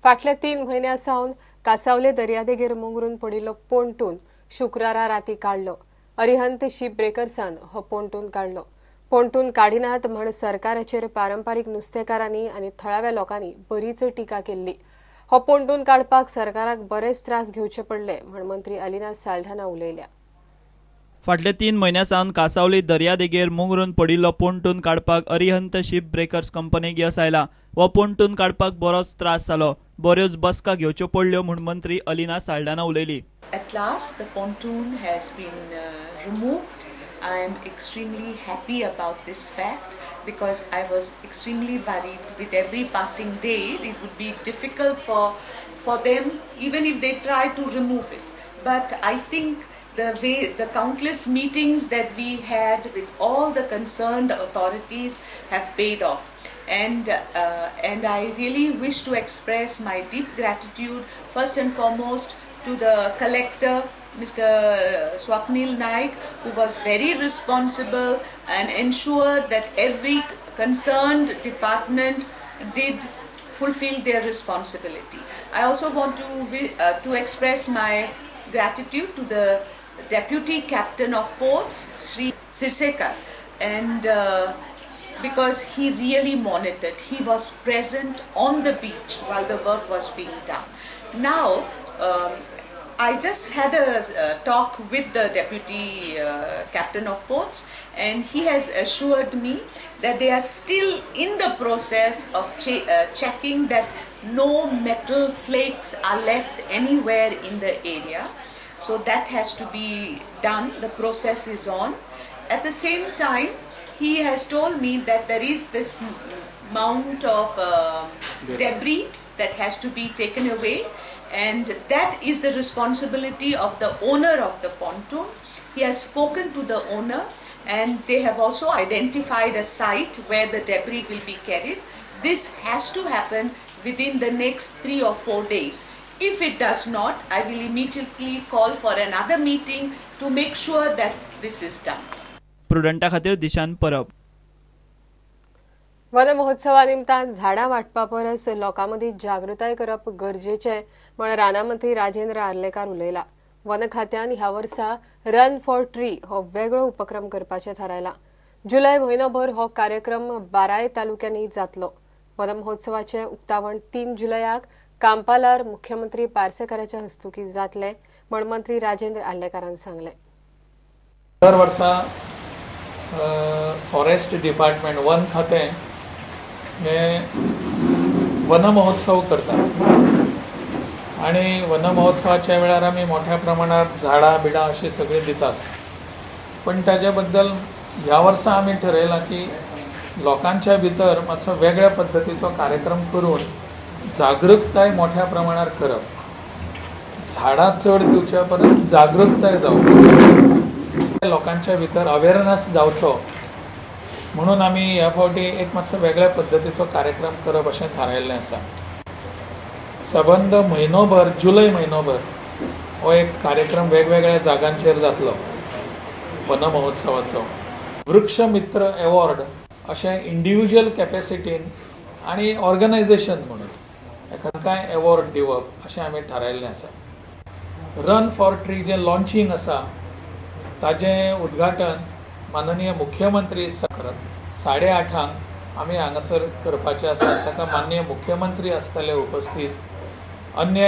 फाटल्या 3 म्हयन्यांसावन कासावले दर्यादेगेर मोंगरून पडिल्लो पोंटून शुक्रारा राती काढलो। अरिहंत शिप ब्रेकर्सान हो पोंटून काढलो। पोंटून काडिनात म्हण सरकाराचेर पारंपारीक नुस्तेकारांनी आनी थळाव्या लोकांनी बरीच टिका केल्ली। हो पोंटून काडपाक सरकाराक बरेच त्रास घेवचे पडले म्हण मंत्री अलिना साल्ढाना उलयल्या। फाटले 3 म्हयन्यांसावन कासावली दर्यादेगेर मोंगरून पडिल्लो पोंटून काडपाक अरिहंत शिप ब्रेकर्स कंपनीक येस आयला। हो पोंटून काडपाक बरोच त्रास जालो, बऱ्योच बसका घेवच्यो पडल्यो म्हूण मंत्री अलिना साल्ढाना उलयली। At last, the pontoon has been removed. I am extremely happy about this fact because I was extremely worried with every passing day it would be difficult for them even if they try to remove it. But I think the countless meetings that we had with all the concerned authorities have paid off. And I really wish to express my deep gratitude first and foremost to the collector, Mr. Swapnil Naik, who was very responsible and ensured that every concerned department did fulfill their responsibility. I also want to express my gratitude to the Deputy Captain of Ports, Sri Sirsekar, and because he really monitored, he was present on the beach while the work was being done. Now, I just had a talk with the Deputy Captain of Ports, and he has assured me that they are still in the process of checking that no metal flakes are left anywhere in the area. So that has to be done. The process is on. At the same time, he has told me that there is this amount of debris that has to be taken away, and that is the responsibility of the owner of the pontoon. He has spoken to the owner, and they have also identified a site where the debris will be carried. This has to happen within the next 3 or 4 days. If it does not, I will immediately call for another meeting to make sure that this is done. प्रुडंटा खातीर दिशान Parab. One महोत्सवा निमतान झाडां वाटपा परस लोकांमदीं जागृताय करप गरजेचें म्हण रानामंत्री राजेंद्र आर्लेकार उलयला। वन खात्यान ह्या वर्सा रन फॉर ट्री हो वेगळो उपक्रम करपाचें थारायला। जुलय म्हयनोभर हो कार्यक्रम 12 तालुक्यांनी जातलो। वन महोत्सवाचें उक्तावण 3 जुलयाक कांपालार मुख्यमंत्री पार्सेकाराच्या हस्तुकीं जातलें म्हण मंत्री राजेंद्र आर्लेकारान सांगलें। दर वर्सा फॉरेस्ट डिपार्टमेंट वन खातें हे वन महोत्सव करता आणि वन महोत्सवाच्या वेळार आमी मोठ्या प्रमाणात झाडां बिडां अशी सगळी दितात। पण ताजे बद्दल ह्या वर्सा आमी ठरयलां की लोकांच्या भितर मातसो वेगळ्या पद्धतीचो कार्यक्रम करून जागृतताय मोठ्या प्रमाणात करप। झाडां चड दिवच्या परस जागृतताय जावप, लोकांच्या भितर अवेअरनेस जावचो म्हणून आमी ह्या फावटी एक मातसो वेगळ्या पद्धतीचो कार्यक्रम करप अशें थारायल्लें आसा। सबंद म्हयनोभर जुलय म्हयनोभर हो एक कार्यक्रम वेगवेगळ्या जागांचेर जातलो वन महोत्सवाचो। वृक्ष मित्र अवॉर्ड अशें इंडिव्हिज्युअल कॅपेसिटीन आनी ऑर्गनायझेशन म्हणून एकांकाय अवॉर्ड दिवप अशें आमी थारायल्लें आसा। रन फॉर ट्री जें लॉन्चिंग आसा ताजें उद्घाटन माननीय मुख्यमंत्री 8:30 आमी हांगासर करपाचें आसा। ताका माननीय मुख्यमंत्री आसतले उपस्थित, अन्य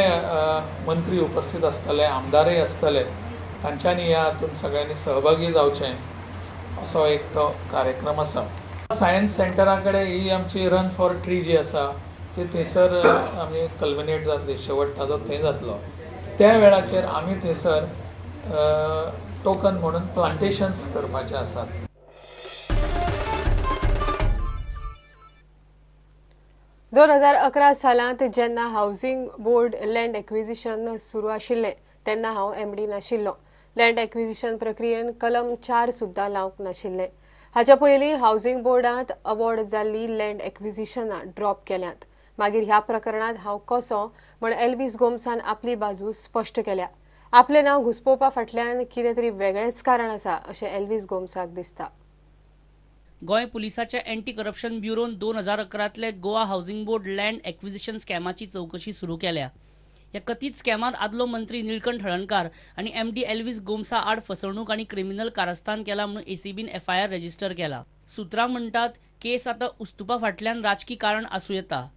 मंत्री उपस्थित आसतले, आमदारय आसतले, तांच्यांनी ह्या हातूंत सगळ्यांनी सहभागी जावचें असो एक तो कार्यक्रम आसा। सायन्स सेंटरा कडेन ही आमची रन फॉर ट्री जी आसा ती थंयसर आमी कल्मिनेट जातली, शेवट ताजो थंय जातलो। त्या वेळाचेर आमी थंयसर टोकन म्हणून प्लांटेशन्स करपाचे आसात। 2011 सालांत जेन्ना हावसिंग बोर्ड लँड एक्विजिशन सुरू आशिल्लें तेन्ना हांव एमडी नाशिल्लो। लँड एक्विजिशन प्रक्रियेन कलम 4 सुद्दां लावंक नाशिल्लें। हाच्या पयलीं हावसिंग बोर्डांत अवॉर्ड जाल्ली लँड एक्विजिशनां ड्रॉप केल्यांत। मागीर ह्या प्रकरणांत हांव कसो म्हण एल्विस गोमसान आपली बाजू स्पश्ट केल्या। आपलें नांव घुस्पोवपा फाटल्यान कितें तरी वेगळेंच कारण आसा अशें एल्विस गोमसाक दिसता। गोंय पुलिसाच्या अँटी करप्शन ब्युरोन 2011तले Goa housing board land acquisition स्कॅमाची चौकशी सुरू केल्या. ह्या कथीत स्कॅमात आदलो मंत्री निळकंठ हळणकार आणि MD एल्विस गोमसा आड फसवणूक आणि क्रिमिनल कारस्थान केला म्हणून ACBन FIR रजिस्टर केला. सुत्रां म्हणटात केस आता उस्तुपा फाटल्यान राजकी कारण आसूं येता.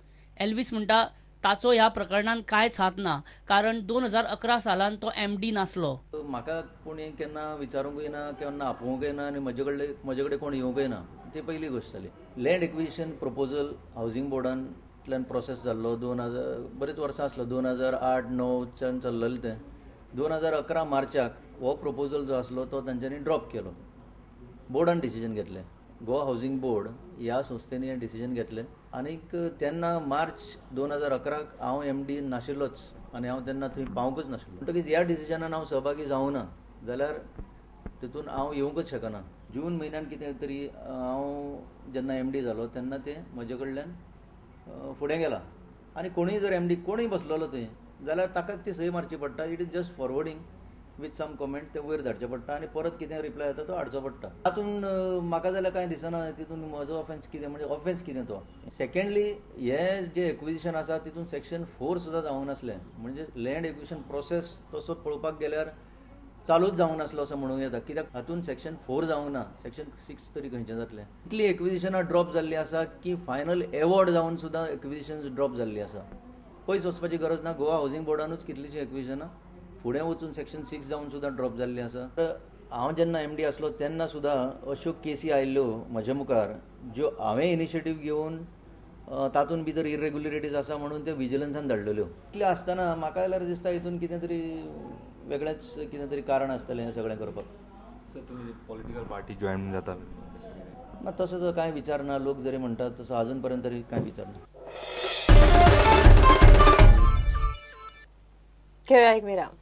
एल्विस म्हणटा ताचो ह्या प्रकरणात कांयच हात ना, कारण 2011 सालान तो MD नासलो. म्हाका कोणी केन्ना विचारूंकय ना, केन्ना आपोवंकय ना आनी म्हजे कडेन कोण येवंकय ना. ती पयली गोश्ट जाली. लँड एक्विजिशन प्रपोजल हावसिंग बोर्डांतल्यान प्रोसेस जाल्लो 2000 बरेच वर्सां आसलो. 2008-09च्यान चल्लेलें तें. 2011 मार्चाक हो प्रपोजल जो आसलो तो तांच्यांनी ड्रॉप केलो. बोर्डान डिसिजन घेतलें. गोवा हावसिंग बोर्ड ह्या संस्थेनी हें डिसिजन घेतलें. आनीक तेन्ना मार्च 2011क हांव MD नाशिल्लोच आनी हांव तेन्ना थंय पावूंकच नाशिल्लो. म्हणटकीच ह्या डिसिजनान हांव सहभागी जावं ना जाल्यार तितून हांव येवंकच शकना. जून म्हयन्यान कितें तरी हांव जेन्ना MD जालो तेन्ना तें म्हजे कडल्यान फुडें गेलां. आनी कोणूय जर MD कोणूय बसलेलो थंय जाल्यार ताकाच ती सही मारची पडटा. It is just forwarding with some comment ते वयर धाडचें पडटा आनी परत कितें रिप्लाय येता तो हाडचो पडटा. तातूंत म्हाका जाल्यार कांय दिसना तितून म्हजो ऑफेन्स कितें म्हणजे ऑफेन्स कितें तो. सेकेंडली हें जें एक्विजिशन आसा तितून सेक्शन 4 सुद्दां जावंक नासलें. म्हणजे लँड एक्विजिशन प्रोसेस तसो पळोवपाक गेल्यार चालूच जावंक नासलो असं म्हणूंक येता. कित्याक हातून सेक्शन 4 जावंक ना, सेक्शन 6 तरी खंयचें जातलें. इतली एक्विजिशनां ड्रॉप जाल्ली आसा की फायनल एवॉर्ड जावन सुद्दां एक्विजिशन्स ड्रॉप जाल्ली आसा. पयस वचपाची गरज ना. गोवा हावसिंग बोर्डानूच कितलीशीं एक्विजिशनां फुडें वचून सेक्शन 6 जावन सुद्दां ड्रॉप जाल्ली आसा. हांव जेन्ना MD आसलो तेन्ना सुद्दां अश्यो केसी आयिल्ल्यो म्हजे मुखार ज्यो हांवें इनिशिएटीव घेवन तातूंत भितर इरेग्युलरिटीज आसा म्हणून त्यो विजिलन्सान धाडलेल्यो. इतलें आसतना म्हाका जाल्यार दिसता हितून कितें तरी वेगळेंच कितें तरी कारण आसतलें हें सगळें करपाक. सर तुमी पॉलिटिकल पार्टी जॉयन जाता ना तसो जो कांय विचार ना. लोक जरी म्हणटात तसो आजून पर्यंत तरी कांय विचार ना. घेऊया एक विराम.